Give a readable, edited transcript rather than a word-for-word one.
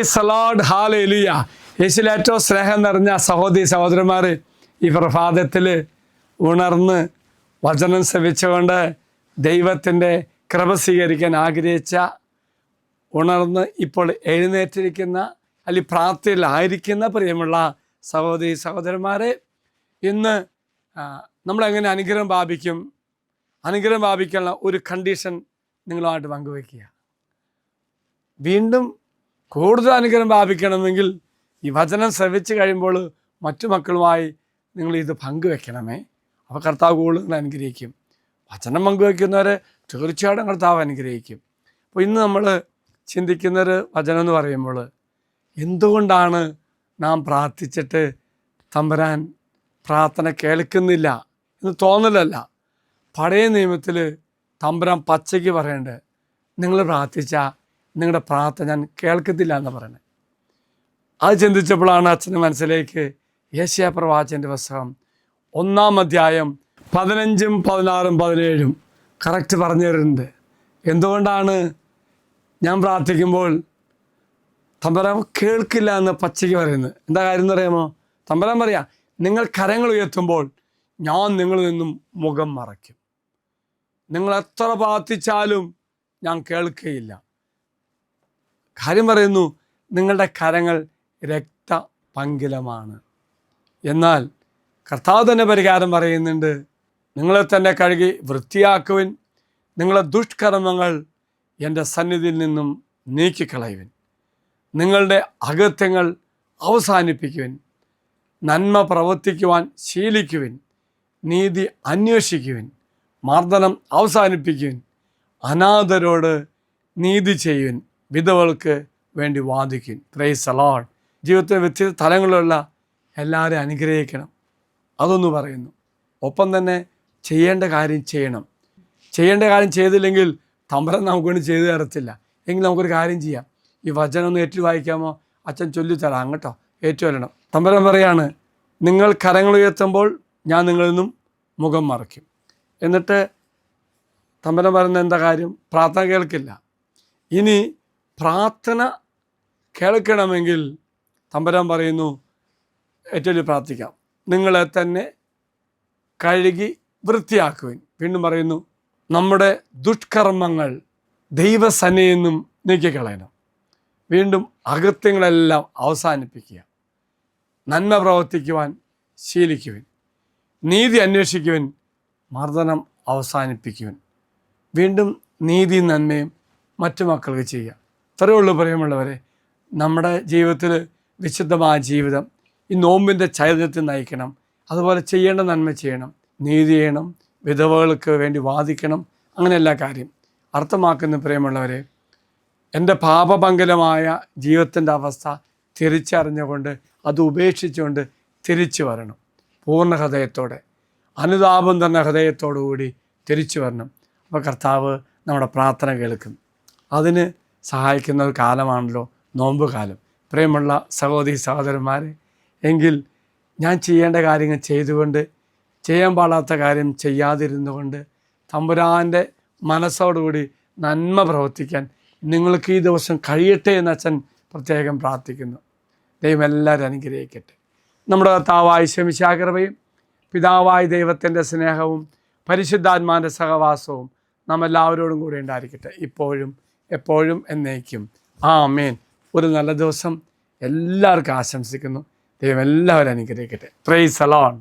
Praise the Lord, hallelujah. യേശുവിൽ ഏറ്റവും സ്നേഹം നിറഞ്ഞ സഹോദരി സഹോദരന്മാർ, ഈ പ്രഭാതത്തിൽ ഉണർന്ന് വചനം ശ്രവിച്ചുകൊണ്ട് ദൈവത്തിൻ്റെ കൃപ സ്വീകരിക്കാൻ ആഗ്രഹിച്ച, ഉണർന്ന് ഇപ്പോൾ എഴുന്നേറ്റിരിക്കുന്ന അല്ലെങ്കിൽ പ്രാർത്ഥനയിലായിരിക്കുന്ന പ്രിയമുള്ള സഹോദരി സഹോദരന്മാരെ, ഇന്ന് നമ്മളെങ്ങനെ അനുഗ്രഹം പ്രാപിക്കും? അനുഗ്രഹം പ്രാപിക്കാനുള്ള ഒരു കണ്ടീഷൻ നിങ്ങളുമായിട്ട് പങ്കുവയ്ക്കുക. വീണ്ടും കൂടുതൽ അനുഗ്രഹം പ്രാപിക്കണമെങ്കിൽ ഈ വചനം ശ്രവിച്ച് കഴിയുമ്പോൾ മറ്റു മക്കളുമായി നിങ്ങൾ ഇത് പങ്കുവെക്കണമേ. അപ്പോൾ കർത്താവ് കൂടുതൽ അനുഗ്രഹിക്കും. വചനം പങ്കുവെക്കുന്നവരെ തീർച്ചയായിട്ടും കർത്താവ് അനുഗ്രഹിക്കും. അപ്പോൾ ഇന്ന് നമ്മൾ ചിന്തിക്കുന്നൊരു വചനം എന്ന് പറയുമ്പോൾ, എന്തുകൊണ്ടാണ് നാം പ്രാർത്ഥിച്ചിട്ട് തമ്പുരാൻ പ്രാർത്ഥന കേൾക്കുന്നില്ല എന്ന് തോന്നലല്ല. പഴയ നിയമത്തിൽ തമ്പുരാൻ പച്ചയ്ക്ക് പറയേണ്ടത്, നിങ്ങൾ പ്രാർത്ഥിച്ചാൽ നിങ്ങളുടെ പ്രാർത്ഥന ഞാൻ കേൾക്കത്തില്ല എന്ന് പറയുന്നത്. അത് ചിന്തിച്ചപ്പോഴാണ് അച്ഛൻ്റെ മനസ്സിലേക്ക് യെശയ്യാ പ്രവാചകൻ്റെ പുസ്തകം 1-ാം അധ്യായം 15, 16, 17 കറക്റ്റ് പറഞ്ഞു തരുന്നുണ്ട്. എന്തുകൊണ്ടാണ് ഞാൻ പ്രാർത്ഥിക്കുമ്പോൾ തമ്പുരാൻ കേൾക്കില്ല എന്ന് പച്ചയ്ക്ക് പറയുന്നത്? എന്താ കാര്യം എന്ന് അറിയാമോ? തമ്പുരാൻ പറയാം, നിങ്ങൾ കരങ്ങൾ ഉയർത്തുമ്പോൾ ഞാൻ നിങ്ങളിൽ നിന്നും മുഖം മറയ്ക്കും. നിങ്ങൾ എത്ര പ്രാർത്ഥിച്ചാലും ഞാൻ കേൾക്കുകയില്ല. കാര്യം പറയുന്നു, നിങ്ങളുടെ കരങ്ങൾ രക്തപങ്കിലമാണ്. എന്നാൽ കർത്താവ് തന്നെ പരിഹാരം പറയുന്നുണ്ട്, നിങ്ങളെ തന്നെ കഴുകി വൃത്തിയാക്കുവിൻ, നിങ്ങളുടെ ദുഷ്കർമ്മങ്ങൾ എൻ്റെ സന്നിധിയിൽ നിന്നും നീക്കിക്കളയുവിൻ, നിങ്ങളുടെ അകൃത്യങ്ങൾ അവസാനിപ്പിക്കുവിൻ, നന്മ പ്രവർത്തിക്കുവാൻ ശീലിക്കുവിൻ, നീതി അന്വേഷിക്കുവിൻ, മർദ്ദനം അവസാനിപ്പിക്കുവിൻ, അനാഥരോട് നീതി ചെയ്യുവിൻ, വിധവകൾക്ക് വേണ്ടി വാദിക്കുവിൻ. Praise the Lord. ജീവിതത്തിലെ വ്യത്യസ്ത തലങ്ങളിലുള്ള എല്ലാവരെയും അനുഗ്രഹിക്കണം, അതൊന്ന് പറയുന്നു. ഒപ്പം തന്നെ ചെയ്യേണ്ട കാര്യം ചെയ്യണം. ചെയ്യേണ്ട കാര്യം ചെയ്തില്ലെങ്കിൽ തമ്പുരാൻ നമുക്ക് വേണ്ടി ചെയ്തു തരത്തില്ല. എങ്കിൽ നമുക്കൊരു കാര്യം ചെയ്യാം, ഈ വചനം ഒന്ന് ഏറ്റു വായിക്കാമോ? അച്ഛൻ ചൊല്ലിത്തരാം കേട്ടോ, ഏറ്റുവരണം. തമ്പുരാൻ പറയാണ്, നിങ്ങൾ കരങ്ങൾ ഉയർത്തുമ്പോൾ ഞാൻ നിങ്ങളിൽ നിന്നും മുഖം മറയ്ക്കും. എന്നിട്ട് തമ്പുരാൻ പറയുന്ന എന്താ കാര്യം? പ്രാർത്ഥന കേൾക്കില്ല. ഇനി പ്രാർത്ഥന കേൾക്കണമെങ്കിൽ തമ്പുരാൻ പറയുന്നു, ഏറ്റവും പ്രാർത്ഥിക്കാം, നിങ്ങളെ തന്നെ കഴുകി വൃത്തിയാക്കുവിൻ. വീണ്ടും പറയുന്നു, നമ്മുടെ ദുഷ്കർമ്മങ്ങൾ ദൈവസന്നിധിയിൽ നിന്നും നീക്കിക്കളയണം. വീണ്ടും അകൃത്യങ്ങളെല്ലാം അവസാനിപ്പിക്കുക, നന്മ പ്രവർത്തിക്കുവാൻ ശീലിക്കുവിൻ, നീതി അന്വേഷിക്കുവിൻ, മർദ്ദനം അവസാനിപ്പിക്കുവിൻ. വീണ്ടും നീതി നന്മയും മറ്റു മക്കൾക്ക് ചെയ്യുക. ഇത്രയേ ഉള്ളൂ പ്രിയമുള്ളവരെ. നമ്മുടെ ജീവിതത്തിൽ വിശുദ്ധമായ ജീവിതം ഈ നോമ്പിൻ്റെ ചൈതന്യത്തിൽ നയിക്കണം. അതുപോലെ ചെയ്യേണ്ട നന്മ ചെയ്യണം, നീതി ചെയ്യണം, വിധവകൾക്ക് വേണ്ടി വാദിക്കണം. അങ്ങനെ എല്ലാ കാര്യം അർത്ഥമാക്കുന്ന പ്രിയമുള്ളവരെ, എൻ്റെ പാപപങ്കലമായ ജീവിതത്തിൻ്റെ അവസ്ഥ തിരിച്ചറിഞ്ഞുകൊണ്ട് അത് ഉപേക്ഷിച്ചുകൊണ്ട് തിരിച്ചു വരണം. പൂർണ്ണ ഹൃദയത്തോടെ, അനുതാപം തന്ന ഹൃദയത്തോടു കൂടി തിരിച്ചു വരണം. അപ്പോൾ കർത്താവ് നമ്മുടെ പ്രാർത്ഥന കേൾക്കും. അതിന് സഹായിക്കുന്ന ഒരു കാലമാണല്ലോ നോമ്പ് കാലം. പ്രിയമുള്ള സഹോദരി സഹോദരന്മാരെ, എങ്കിൽ ഞാൻ ചെയ്യേണ്ട കാര്യങ്ങൾ ചെയ്തുകൊണ്ട്, ചെയ്യാൻ പാടാത്ത കാര്യം ചെയ്യാതിരുന്നുകൊണ്ട് തമ്പുരാൻ്റെ മനസ്സോടുകൂടി നന്മ പ്രവർത്തിക്കാൻ നിങ്ങൾക്ക് ഈ ദിവസം കഴിയട്ടെ എന്ന് അച്ഛൻ പ്രത്യേകം പ്രാർത്ഥിക്കുന്നു. ദൈവം എല്ലാവരും അനുഗ്രഹിക്കട്ടെ. നമ്മുടെ കർത്താവായ ഈശോ കൃപയും പിതാവായ ദൈവത്തിൻ്റെ സ്നേഹവും പരിശുദ്ധാത്മാവിൻ്റെ സഹവാസവും നാം എല്ലാവരോടും കൂടെ ഉണ്ടായിരിക്കട്ടെ, ഇപ്പോഴും എപ്പോഴും എന്നേക്കും. ആമേൻ. ഒരു നല്ല ദിവസം എല്ലാവർക്കും ആശംസിക്കുന്നു. ദൈവം എല്ലാവരും അനുഗ്രഹിക്കട്ടെ. Praise the Lord.